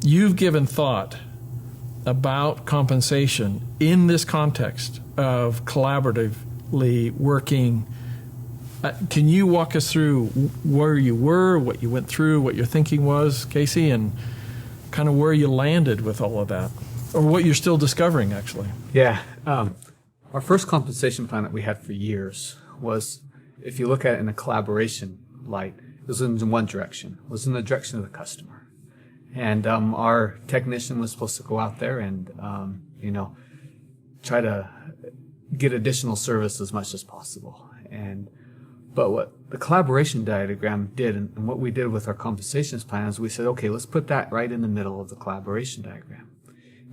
you've given thought about compensation in this context of collaboratively working. Can you walk us through where you were, what you went through, what your thinking was, Casey, and kind of where you landed with all of that, or what you're still discovering, actually? Yeah. Our first compensation plan that we had for years was, if you look at it in a collaboration light, it was in one direction. It was in the direction of the customer. And our technician was supposed to go out there and, try to get additional service as much as possible. But what the collaboration diagram did, and what we did with our compensations plan, is we said, okay, let's put that right in the middle of the collaboration diagram,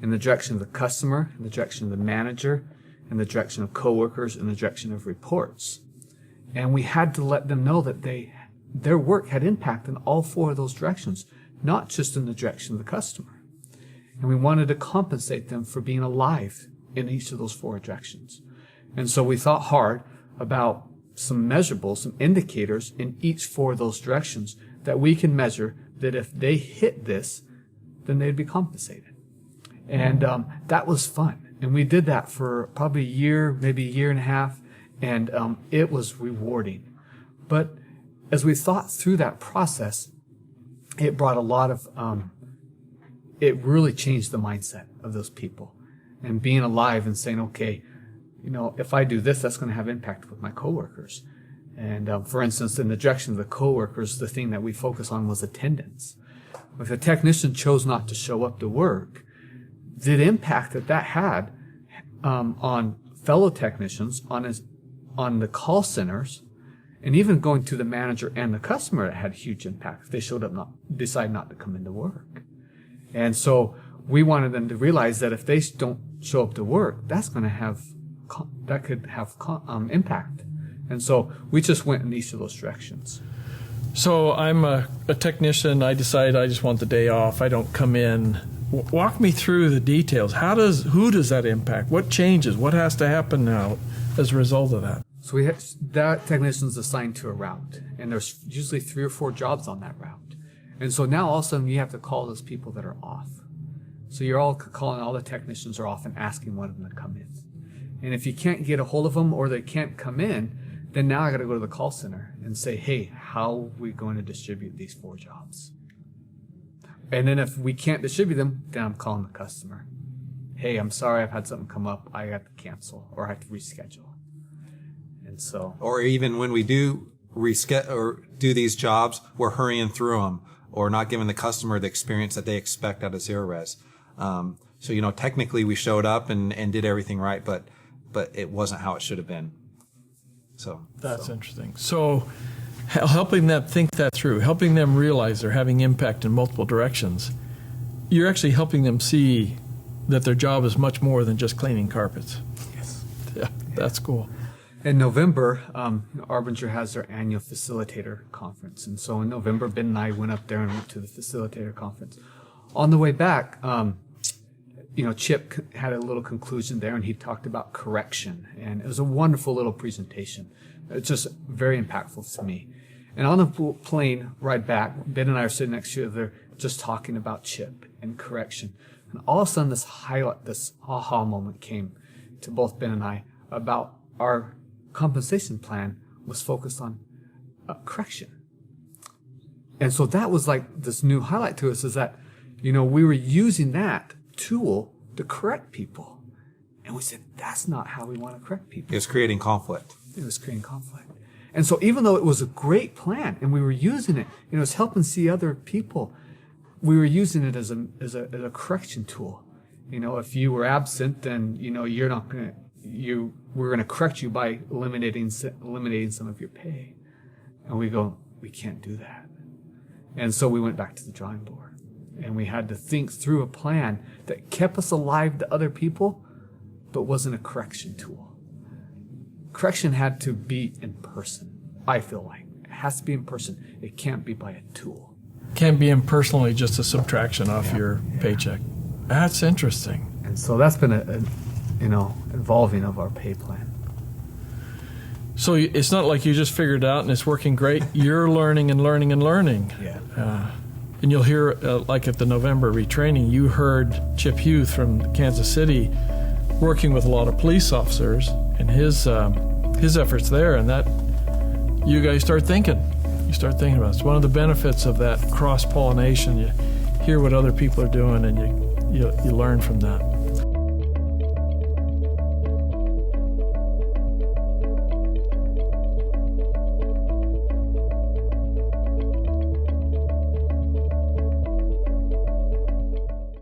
in the direction of the customer, in the direction of the manager, in the direction of coworkers, in the direction of reports. And we had to let them know that their work had impact in all four of those directions, not just in the direction of the customer. And we wanted to compensate them for being alive in each of those four directions. And so we thought hard about some measurables, some indicators in each four of those directions that we can measure that if they hit this, then they'd be compensated. And that was fun. And we did that for probably a year, maybe a year and a half, and it was rewarding. But as we thought through that process, it brought a lot of, it really changed the mindset of those people. And being alive and saying, okay, if I do this, that's going to have impact with my coworkers. And for instance, in the direction of the coworkers, the thing that we focus on was attendance. If a technician chose not to show up to work, the impact that had on fellow technicians, on the call centers, and even going to the manager and the customer, it had huge impact if they decide not to come into work. And so we wanted them to realize that if they don't show up to work, that could have impact. And so we just went in each of those directions. So I'm a technician. I decide I just want the day off. I don't come in. Walk me through the details. Who does that impact? What changes? What has to happen now as a result of that? So that technician's assigned to a route, and there's usually 3 or 4 jobs on that route. And so now all of a sudden you have to call those people that are off. So you're all calling all the technicians are off and asking one of them to come in. And if you can't get a hold of them or they can't come in, then now I got to go to the call center and say, hey, how are we going to distribute these 4 jobs? And then if we can't distribute them, then I'm calling the customer. Hey, I'm sorry, I've had something come up. I got to cancel or I have to reschedule. And so, or even when we do reschedule or do these jobs, we're hurrying through them or not giving the customer the experience that they expect out of Zerorez. So, technically we showed up and did everything right, but it wasn't how it should have been. So that's interesting. So helping them think that through, helping them realize they're having impact in multiple directions, you're actually helping them see that their job is much more than just cleaning carpets. Yes. Yeah, that's cool. In November, Arbinger has their annual facilitator conference. And so in November, Ben and I went up there and went to the facilitator conference. On the way back, Chip had a little conclusion there, and he talked about correction. And it was a wonderful little presentation. It's just very impactful to me. And on the plane ride back, Ben and I are sitting next to each other just talking about Chip and correction. And all of a sudden, this aha moment came to both Ben and I about our compensation plan was focused on correction. And so that was like this new highlight to us, is that, we were using that tool to correct people. And we said, that's not how we want to correct people. It was creating conflict. It was creating conflict. And so even though it was a great plan and we were using it, it was helping see other people, we were using it as a correction tool. If you were absent, then, you're not going to, we're going to correct you by eliminating some of your pay. And we can't do that. And so we went back to the drawing board. And we had to think through a plan that kept us alive to other people, but wasn't a correction tool. Correction had to be in person, I feel like. It has to be in person. It can't be by a tool. Can't be impersonally just a subtraction off your paycheck. That's interesting. And so that's been a evolving of our pay plan. So it's not like you just figured it out and it's working great. You're learning and learning and learning. Yeah. And you'll hear, like at the November retraining, you heard Chip Huth from Kansas City working with a lot of police officers and his efforts there, and that you guys start thinking. You start thinking about it. It's one of the benefits of that cross-pollination. You hear what other people are doing, and you learn from that.